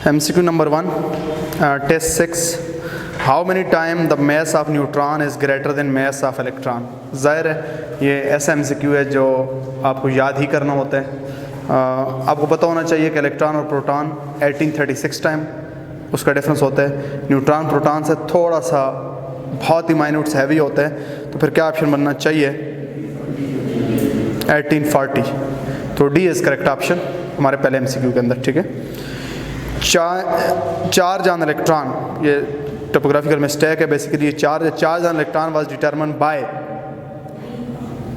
MCQ number 1, test 6. How many times the mass of neutron is greater than mass of electron? ज़ाहिर है ये ऐसा MCQ है जो आपको याद ही करना होता है। आपको पता होना चाहिए कि इलेक्ट्रॉन और प्रोटॉन 1836 टाइम उसका डिफरेंस होता है। न्यूट्रॉन प्रोटॉन से थोड़ा सा बहुत ही माइन्यूट से हैवी होता है, तो फिर क्या ऑप्शन बनना चाहिए? 1840। तो डी इज़ करेक्ट ऑप्शन हमारे पहले MCQ के अंदर। ठीक है, चार्ज ऑन इलेक्ट्रॉन, ये टोपोग्राफिकल मिस्टेक है बेसिकली। ये charge on electron was determined by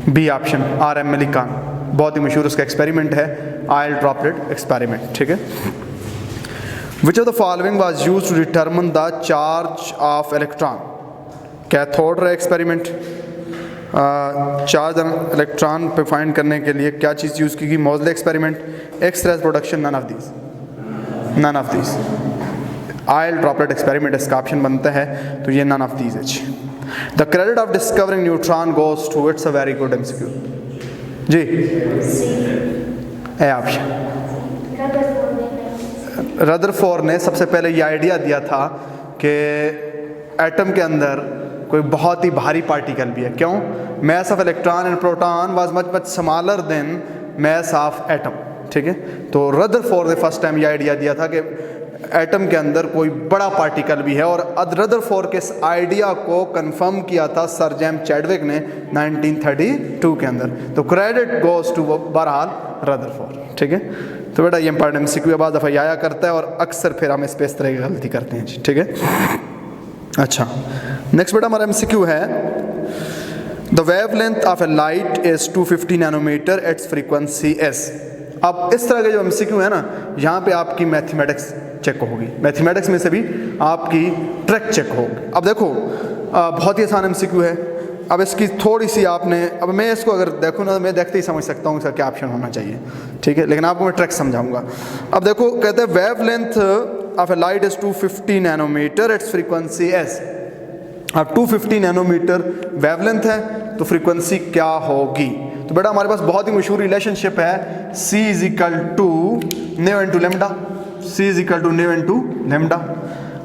B option RM Millikan. बहुत ही मशहूर उसका एक्सपेरिमेंट है, ऑयल ड्रॉपलेट एक्सपेरिमेंट। ठीक है, which of the following was used to determine the charge of electron? Cathode ray experiment. Charge on electron पे find करने के लिए क्या चीज़ यूज़ की गई? Moseley experiment, X-ray production, none of these. Oil droplet experiment इसका ऑप्शन बनता है, तो ये नन ऑफ दीज है। The credit of discovering neutron goes to, it's a very good MCQ जी। ए ऑप्शन, रदरफोर्ड ने सबसे पहले ये आइडिया दिया था कि एटम के अंदर कोई बहुत ही भारी पार्टिकल भी है। क्यों? Mass of electron and proton was much smaller than mass of atom. ठीक है, तो रदरफोर्ड ने फर्स्ट टाइम ये आइडिया दिया था कि एटम के अंदर कोई बड़ा पार्टिकल भी है, और रदरफोर्ड के इस आइडिया को कंफर्म किया था सर जेम्स चैडविक ने 1932 के अंदर। तो क्रेडिट गोज टू बहरहाल रदरफोर्ड। ठीक है, तो बेटा ये इंपॉर्टेंट MCQ बाद दफ़ा आया करता है और अक्सर फिर हम इस पे इस तरह की गलती करते हैं जी। ठीक है, अच्छा नेक्स्ट बेटा हमारा MCQ है, the wavelength of a light is 250 nanometre its frequency S। अब इस तरह के जो MCQ है ना, यहाँ पे आपकी मैथमेटिक्स चेक होगी, मैथमेटिक्स में से भी आपकी ट्रैक चेक होगी। अब देखो बहुत ही आसान MCQ है। अब इसकी थोड़ी सी आपने, अब मैं इसको अगर देखूँ ना, मैं देखते ही समझ सकता हूँ इसका क्या ऑप्शन होना चाहिए। ठीक है, लेकिन आपको मैं ट्रैक समझाऊंगा। अब देखो कहते हैं wavelength of a light is 250 nanometre its frequency S। अब 250 नैनोमीटर वेवलेंथ है, तो फ्रीक्वेंसी क्या होगी? तो बेटा हमारे पास बहुत ही मशहूर रिलेशनशिप है, C is equal to nu into lambda. C is equal to nu into lambda.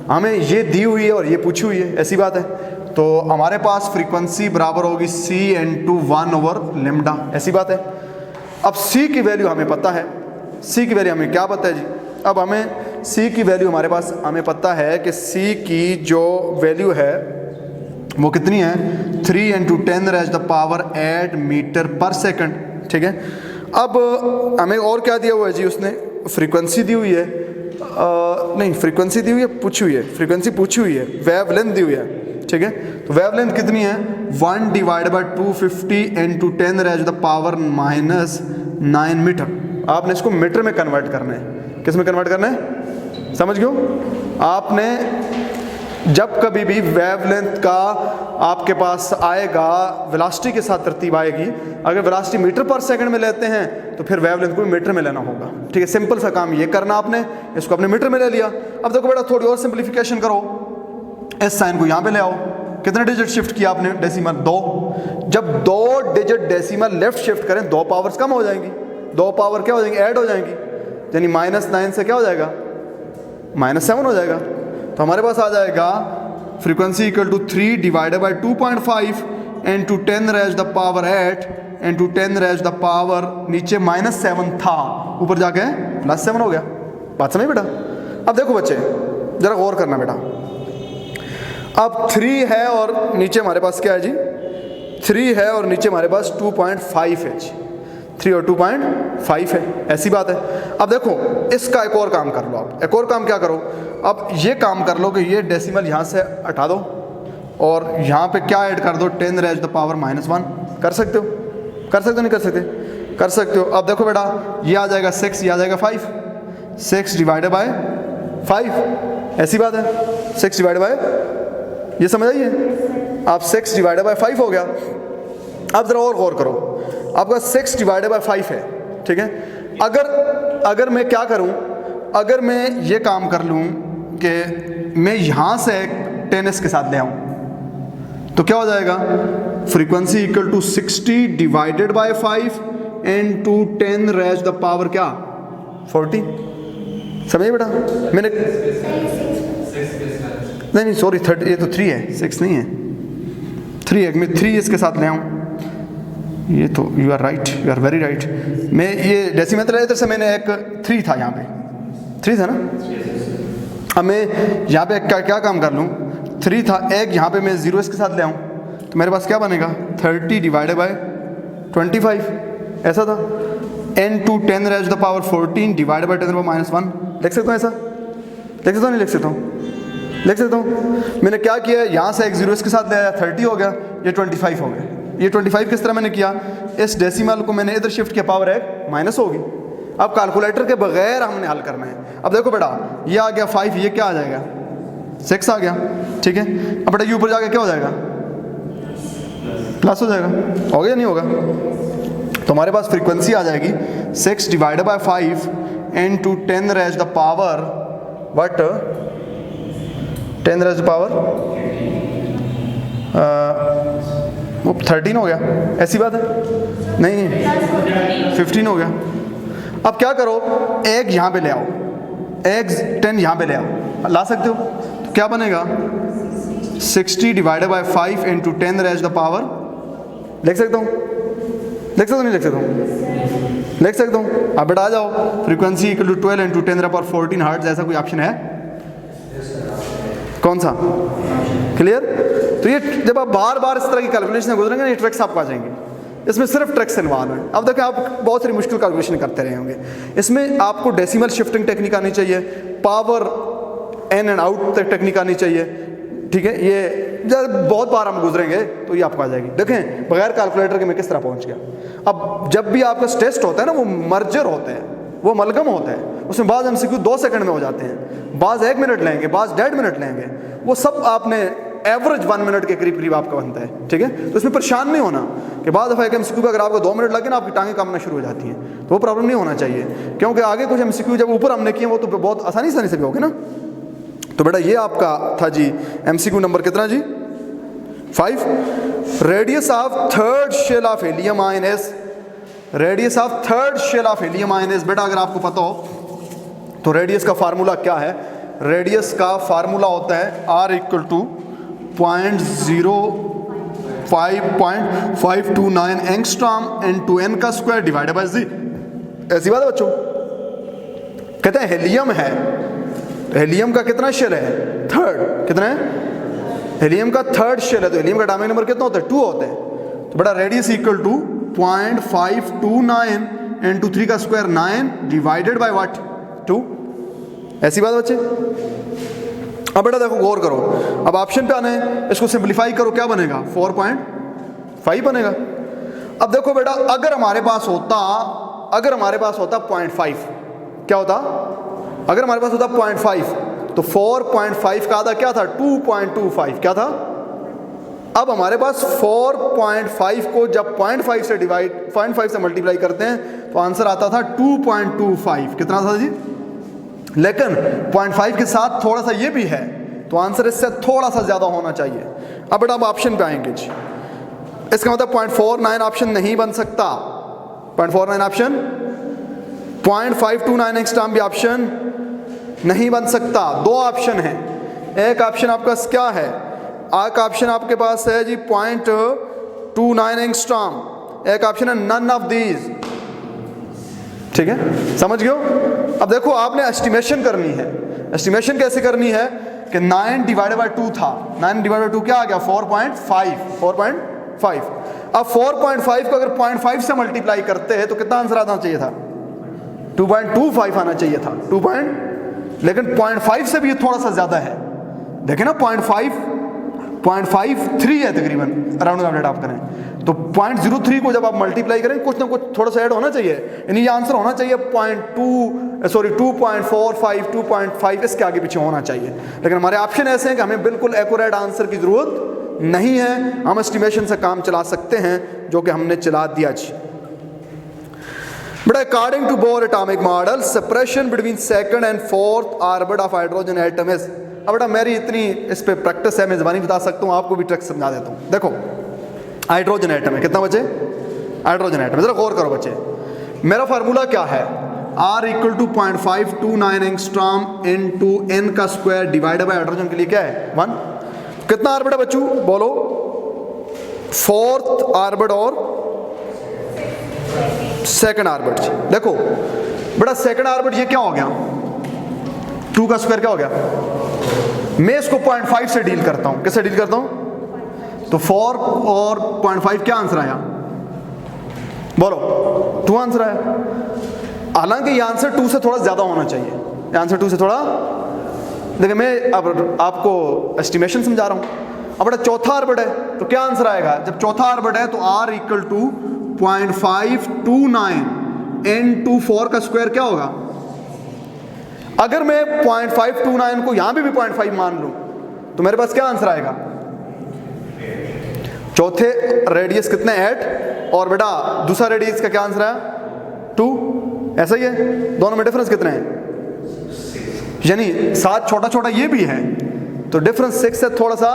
हमें ये दी हुई है और ये पूछी हुई है, ऐसी बात है। तो हमारे पास फ्रीक्वेंसी बराबर होगी C इंटू 1 ओवर लेमडा, ऐसी बात है। अब C की वैल्यू हमें पता है, C की वैल्यू हमें क्या पता है जी? अब हमें C की वैल्यू हमारे पास हमें पता है कि C की जो वैल्यू है वो कितनी है? 3 इंटू 10⁻⁸ मीटर पर सेकंड। ठीक है, अब हमें और क्या दिया हुआ है जी? उसने फ्रीक्वेंसी दी हुई है, नहीं फ्रीक्वेंसी दी हुई है, पूछी हुई है, फ्रीक्वेंसी पूछी हुई है, वेवलेंथ दी हुई है। ठीक है, तो वेवलेंथ कितनी है? 1 डिवाइड बाई 250 इंटू 10⁻⁻⁹ मीटर। आपने इसको मीटर में कन्वर्ट करना है। किस में कन्वर्ट करना है? समझ गयो? आपने जब कभी भी वेवलेंथ का आपके पास आएगा, वेलोसिटी के साथ तरतीब आएगी। अगर वेलोसिटी मीटर पर सेकंड में लेते हैं तो फिर वेवलेंथ को भी मीटर में लेना होगा। ठीक है, सिंपल सा काम ये करना आपने, इसको अपने मीटर में ले लिया। अब देखो बेटा थोड़ी और सिंप्लीफिकेशन करो, इस साइन को यहाँ पे ले आओ। कितने डिजिट शिफ्ट किया आपने? डेसिमल 2। जब 2 डिजिट डेसिमल लेफ्ट शिफ्ट करें, 2 पावर्स कम हो जाएंगी, 2 पावर क्या हो जाएंगी? ऐड हो जाएंगी। यानी -9 से क्या हो जाएगा? -7 हो जाएगा। तो हमारे पास आ जाएगा frequency equal to 3 divided by 2.5 into 10⁻⁸ into 10⁻⁻, नीचे -7 था, ऊपर जाके +7 हो गया। बात समझ बेटा? अब देखो बच्चे जरा गौर करना बेटा, अब 3 है और नीचे हमारे पास क्या है जी? 3 है और नीचे हमारे पास 2.5 है जी। 3 और 2.5 है, ऐसी बात है। अब देखो इसका एक और काम कर लो आप। एक और काम क्या करो? अब ये काम कर लो कि ये डेसिमल यहाँ से हटा दो और यहाँ पे क्या ऐड कर दो? 10⁻⁻⁻1। कर सकते हो? कर सकते हो नहीं कर सकते? कर सकते हो। अब देखो बेटा ये आ जाएगा 6, ये आ जाएगा 5। 6 डिवाइडेड बाय 5, ऐसी बात है। 6 डिवाइडेड बाय, ये समझ आइए आप, 6 डिवाइडेड बाय 5 हो गया। अब जरा और गौर करो, आपका 6 डिवाइडेड बाय 5 है। ठीक है, अगर मैं क्या करूं, अगर मैं ये काम कर लूं कि मैं यहाँ से 10s के साथ ले आऊं, तो क्या हो जाएगा? Frequency equal to 60 divided by 5 into 10⁻⁴ क्या? 40। समझिए बेटा, मैंने नहीं सॉरी 30, ये तो 3 है, 6 नहीं है, 3 है। मैं 3 इसके साथ ले आऊँ, ये तो you are right, you are very right. मैं ये डेसिमल इधर से मैंने एक 3 था, यहाँ पे 3 था ना। अब मैं यहाँ पे क्या काम कर लूँ, 3 था, एक यहाँ पे मैं 0 इसके साथ ले आऊँ तो मेरे पास क्या बनेगा 30 डिवाइडेड बाय 25, ऐसा था। n to 10 raised to the power 14 divided by 10 to the power -1, लिख सकता हूँ ऐसा, लिख सकता हूँ नहीं लिख सकता हूँ, लिख सकता हूँ। मैंने क्या किया, यहाँ से एक 0 इसके साथ ले आया, 30 हो गया, ये 25 हो गया। ये 25 किस तरह मैंने किया, इस डेसिमल को मैंने इधर शिफ्ट किया, पावर एक माइनस होगी। अब कैलकुलेटर के बगैर हमने हल करना है। अब देखो बेटा, ये आ गया 5, ये क्या आ जाएगा 6 आ गया, ठीक है। अब बेटा ये ऊपर जाके क्या हो जाएगा, प्लस हो जाएगा, हो गया नहीं होगा। तो हमारे पास फ्रीक्वेंसी आ जाएगी 6 divided by 5 n to 10 raised the power what 10 raised the power 13 हो गया, ऐसी बात है नहीं 15 हो गया। अब क्या करो, एक यहाँ पे ले आओ, एक 10 यहाँ पे ले आओ, ला सकते हो। तो क्या बनेगा 60 divided by 5 into 10 raised the power, लिख सकता हूँ, लिख सकता हूँ नहीं लिख सकता हूँ, लिख सकता हूँ। अब बेटा आ जाओ, frequency equal to 12 into 10 power 14 hertz, ऐसा कोई ऑप्शन है, कौन सा, क्लियर। तो ये जब आप बार बार इस तरह की कैलकुलेशन गुजरेंगे ना, ये ट्रिक्स आपको आ जाएंगे, इसमें सिर्फ ट्रिक्स इन्वॉल्व हैं। अब देखिए आप बहुत सारी मुश्किल कैलकुलेशन करते रहे होंगे, इसमें आपको डेसिमल शिफ्टिंग टेक्निक आनी चाहिए, power in and out technique आनी चाहिए, ठीक है। ये जब बहुत बार हम गुजरेंगे तो ये आपको आ जाएगी। देखें बगैर कैलकुलेटर के मैं किस तरह पहुंच गया। अब जब भी आपका टेस्ट होता है ना, वो मर्जर होते हैं, वो अमलगम होता है, उसमें बाज़ MCQ 2 सेकंड में हो जाते हैं, बाज़ 1 मिनट लेंगे, बाज़ 1.5 मिनट लेंगे, वो सब आपने एवरेज 1 मिनट के करीब करीब आपका बनता है, ठीक है। तो इसमें परेशान नहीं होना कि बाद दफ़ा एक MCQ पे अगर आपको 2 मिनट लगे ना, आपकी टांगें कामना शुरू हो जाती हैं, तो वो प्रॉब्लम नहीं होना चाहिए, क्योंकि आगे कुछ MCQ जब ऊपर हमने किए वो तो बहुत आसानी से भी होगे ना। तो बेटा ये आपका था जी MCQ नंबर कितना जी 5। Radius of third shell of helium ion is, radius of third shell of helium ion is, बेटा अगर आपको पता हो तो रेडियस का फार्मूला क्या है, रेडियस का फार्मूला होता है R equal to 0.529 angstrom into n का स्क्वायर डिवाइडेड बाय z, ऐसी बात है बच्चों। कहते हैं हीलियम है, हीलियम का कितना शेल है, थर्ड, कितना है, हीलियम का थर्ड शेल है, तो हीलियम का एटॉमिक नंबर कितना होता है, 2 होता है। तो बड़ा रेडियस इक्वल टू 0.529 इंटू 3 का स्क्वायर 9 डिवाइडेड बाय व्हाट 2, ऐसी बात बच्चे। अब बेटा देखो गौर करो, अब ऑप्शन पे आना है, इसको सिंपलीफाई करो, क्या बनेगा 4.5 बनेगा। अब देखो बेटा अगर हमारे पास होता 0.5 क्या होता, अगर हमारे पास होता 0.5 तो 4.5 का आधा क्या था 2.25, क्या था। अब हमारे पास 4.5 को जब 0.5 से डिवाइड 0.5 से मल्टीप्लाई करते हैं तो आंसर आता था 2.25, कितना था जी, लेकिन 0.5 के साथ थोड़ा सा ये भी है तो आंसर इससे थोड़ा सा ज़्यादा होना चाहिए। अब बेटा अब ऑप्शन पे आएंगे जी, इसका मतलब 0.49 ऑप्शन नहीं बन सकता, 0.49 ऑप्शन, 0.529 एंगस्ट्रॉम भी ऑप्शन नहीं बन सकता। 2 ऑप्शन है, एक ऑप्शन आपका क्या है, एक ऑप्शन आपके पास है जी 0.29 एंगस्ट्रॉम, एक ऑप्शन है नन ऑफ दीज, ठीक है, समझ गए हो। अब देखो आपने एस्टिमेशन करनी है, एस्टिमेशन कैसे करनी है कि 9 डिवाइडेड बाय 2 था, 9 डिवाइडेड बाय 2 क्या आ गया 4.5। अब 4.5 को अगर 0.5 से मल्टीप्लाई करते हैं तो कितना आंसर आना चाहिए था 2.25 आना चाहिए था, लेकिन 0.5 से भी ये थोड़ा सा ज़्यादा है, देखें ना 0.53 है तकरीबन, अराउंड अपडेट आप करें तो 0.03 को जब आप मल्टीप्लाई करें कुछ ना कुछ थोड़ा सा ऐड होना चाहिए, यानी ये आंसर होना चाहिए 2.45 2.5 इसके आगे पीछे होना चाहिए। लेकिन हमारे ऑप्शन ऐसे हैं कि हमें बिल्कुल एक्यूरेट आंसर की ज़रूरत नहीं है, हम एस्टिमेशन से काम चला सकते हैं जो कि हमने चला दिया जी। But according to Bohr atomic model, separation between second and fourth orbit of hydrogen atom is, अब बेटा मेरी इतनी इस पे प्रैक्टिस है, मैं ज़बानी बता सकता हूँ, आपको भी ट्रिक समझा देता हूँ। देखो हाइड्रोजन एटम है, कितना बचे, हाइड्रोजन एटम, ज़रा गौर करो बच्चे, मेरा फार्मूला क्या है, R equal to 0.529 angstrom into n का स्क्वायर डिवाइडेड बाय हाइड्रोजन के लिए क्या है 1। कितना ऑर्बिट है बच्चों बोलो, 4th ऑर्बिट और 2nd ऑर्बिट। देखो बेटा 2nd ऑर्बिट ये क्या हो गया, 2 का स्क्वायर क्या हो गया, मैं इसको 0.5 से डील करता हूं। किससे डील करता हूं, तो 4 और 0.5 क्या आंसर आया बोलो, 2 आंसर आया। हालांकि ये आंसर 2 से थोड़ा ज्यादा होना चाहिए, ये आंसर 2 से थोड़ा, देखिए मैं अब आपको एस्टिमेशन समझा रहा हूं। अब बेटा चौथा ऑर्बिट है तो क्या आंसर आएगा, जब चौथा ऑर्बिट है तो R इक्वल टू 0.529 n2 4 का स्क्वायर क्या होगा। अगर मैं 0.529 को यहां भी 0.5 मान लूं तो मेरे पास क्या आंसर आएगा, चौथे रेडियस कितने 8 और बेटा दूसरा रेडियस का क्या आंसर है 2, ऐसा ही है, दोनों में डिफरेंस कितने हैं, यानी 7 छोटा छोटा ये भी है तो डिफरेंस 6 से थोड़ा सा,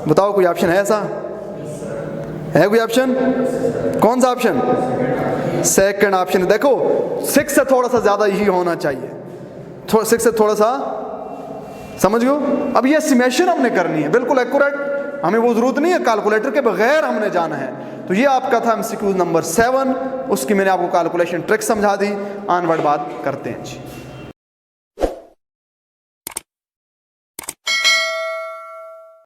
बताओ कोई ऑप्शन है ऐसा, है कोई ऑप्शन, कौन सा ऑप्शन, 2nd ऑप्शन। देखो 6 से थोड़ा सा ज्यादा ही होना चाहिए, 6 से थोड़ा सा, समझ गयो। अब ये एस्टिमेशन हमने करनी है बिल्कुल एक्यूरेट, हमें वो जरूरत नहीं है कैलकुलेटर के बगैर हमने जाना है। तो ये आपका था MCQ नंबर 7, उसकी मैंने आपको कैलकुलेशन ट्रिक समझा दी, ऑनवर्ड बात करते हैं जी।